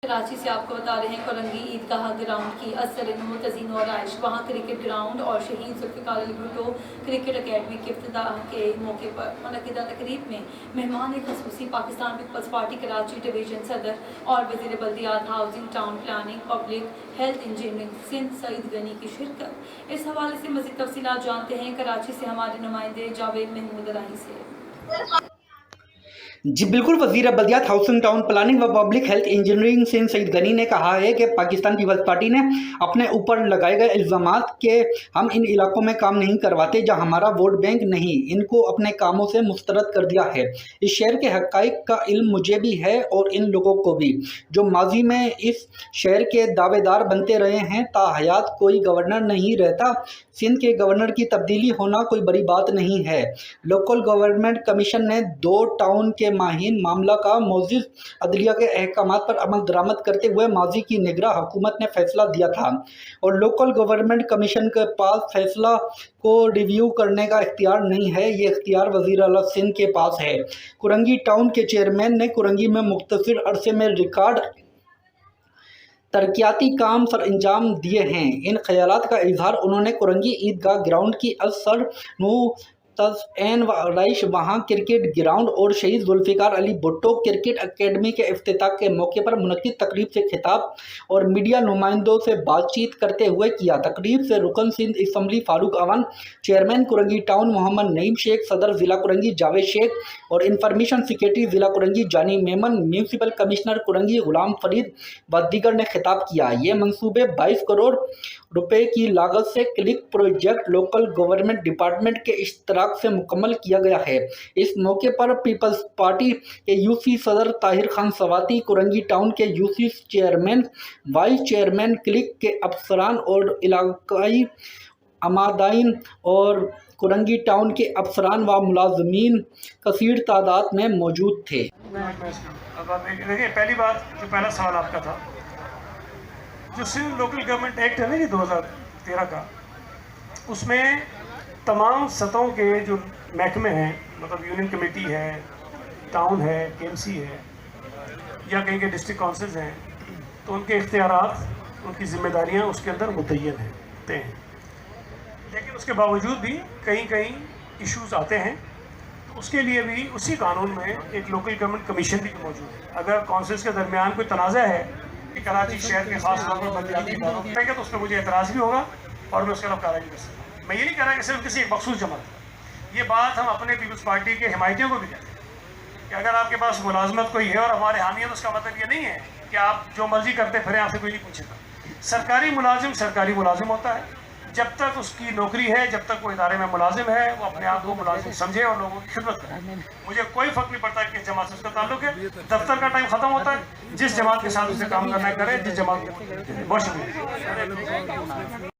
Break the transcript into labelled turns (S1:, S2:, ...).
S1: कराची से आपको बता रहे हैं कोरंगी ईदगाह ग्राउंड की असर मुतज़ीन और आयश वहाँ क्रिकेट ग्राउंड और शहीद जुल्फ़िकार अली भुट्टो क्रिकेट अकेडमी के इफ्तिताह के मौके पर मुनक़िदा तकरीब में मेहमान ख़ुसूसी Pakistan Peoples Party Karachi division सदर और वज़ीर बल्दियात housing town planning public health engineering Sindh Saeed Ghani की शिरकत। इस हवाले से मज़ीद तफ़सीलात जानते हैं कराची से हमारे नुमाइंदे जावेद महमूद राही से।
S2: जी बिल्कुल, वज़ीर बल्दियात हाउसिंग टाउन प्लानिंग व public health engineering Sindh Saeed Ghani ने कहा है कि पाकिस्तान पीपल्स पार्टी ने अपने ऊपर लगाए गए इल्ज़ामात के हम इन इलाकों में काम नहीं करवाते जहां हमारा वोट बैंक नहीं, इनको अपने कामों से मुस्तरद कर दिया है। इस शहर के हक़ाइक़ का इल्म मुझे भी है और इन लोगों को भी, जो माजी में इस शहर के दावेदार बनते रहे हैं। ताहयात कोई गवर्नर नहीं रहता, सिंध के गवर्नर की तब्दीली होना कोई बड़ी बात नहीं है। लोकल गवर्नमेंट कमीशन ने 2 टाउन के माहीन मामला का मौजूद अदलिया के अहकामात पर अमल दरामद करते हुए माजी की निगरां हुकूमत ने फैसला दिया था और लोकल गवर्नमेंट कमीशन के पास फैसला को रिव्यू करने का इख्तियार नहीं है, ये इख्तियार वज़ीर आला सिंध के पास है। कुरंगी टाउन के चेयरमैन ने कुरंगी में मुख्तसर अरसे में रिकॉर्ड तरक्याती काम सर अंजाम दिए हैं। इन ख्यालात का इजहार उन्होंने कुरंगी ईदगाह ग्राउंड की असर मुतज़ईन व आराइश वहाँ क्रिकेट ग्राउंड और शहीद जुल्फ़िकार अली भुट्टो क्रिकेट अकेडमी के इफ्तिताह के मौके पर मुनक़्क़िद तकरीब से खिताब और मीडिया नुमाइंदों से बातचीत करते हुए किया। तकरीब से रुकन Sindh assembly Farooq Awan, chairman Korangi town Mohammad Naeem Sheikh, सदर ज़िला कुरंगी जावेद शेख और इंफॉर्मेशन सेक्रेटरी ज़िला कुरंगी जानी मेमन, म्यूनसिपल कमिश्नर कुरंगी गुलाम फरीद व दीगर ने खिताब किया। ये मंसूबे 22 करोड़ रुपए की लागत से click project local government department के इश्तराक से मुकम्मल किया गया है। इस मौके पर पीपल्स पार्टी के यूसी सदर ताहिर खान सवाती, कुरंगी टाउन के UC chairman, vice chairman, click के अफसरान और इलाकाई अमादाइन और कुरंगी टाउन के अफसरान व मुलाजमीन कसीर तादाद में मौजूद थे।
S3: देखिए, पहली बात, जो पहला सवाल आपका था, जो सिंध लोकल गवर्नमेंट एक्ट है ना, ये 2013 का, उसमें तमाम सतहों के जो महकमे हैं, मतलब यूनियन कमेटी है, टाउन है, केएमसी है या कहीं के डिस्ट्रिक्ट काउंसिल्स हैं, तो उनके इख्तियारात, उनकी जिम्मेदारियां उसके अंदर मुतय्यन हैं। लेकिन उसके बावजूद भी कहीं इश्यूज़ आते हैं, तो उसके लिए भी उसी कानून में एक लोकल गवर्नमेंट कमीशन भी मौजूद है। अगर काउंसिल्स के दरमियान कोई तनाज़ा है कि कराची शहर के खास तौर पर बल्दियाती इदारों की तो उस पर मुझे एतराज़ भी होगा और मैं उसके खिलाफ कार्रवाई कर सकता हूँ। मैं ये नहीं कह रहा कि सिर्फ किसी एक मखसूस जमात, ये बात हम अपने पीपल्स पार्टी के हिमायतियों को भी कहते हैं कि अगर आपके पास मुलाजमत कोई है और हमारे हामी है, तो उसका मतलब ये नहीं है कि आप जो मर्जी करते फिरें, आपसे कोई नहीं पूछेगा। सरकारी मुलाजिम होता है, जब तक उसकी नौकरी है, जब तक वो इदारे में मुलाजिम है, वो अपने आप को मुलाजिम समझे और लोगों की खिदमत करे। मुझे कोई फ़र्क नहीं पड़ता कि किस जमात से उसका ताल्लुक है। दफ्तर का टाइम ख़त्म होता है, जिस जमात के साथ उसे काम करना करे, जिस जमात के। बहुत शुक्रिया।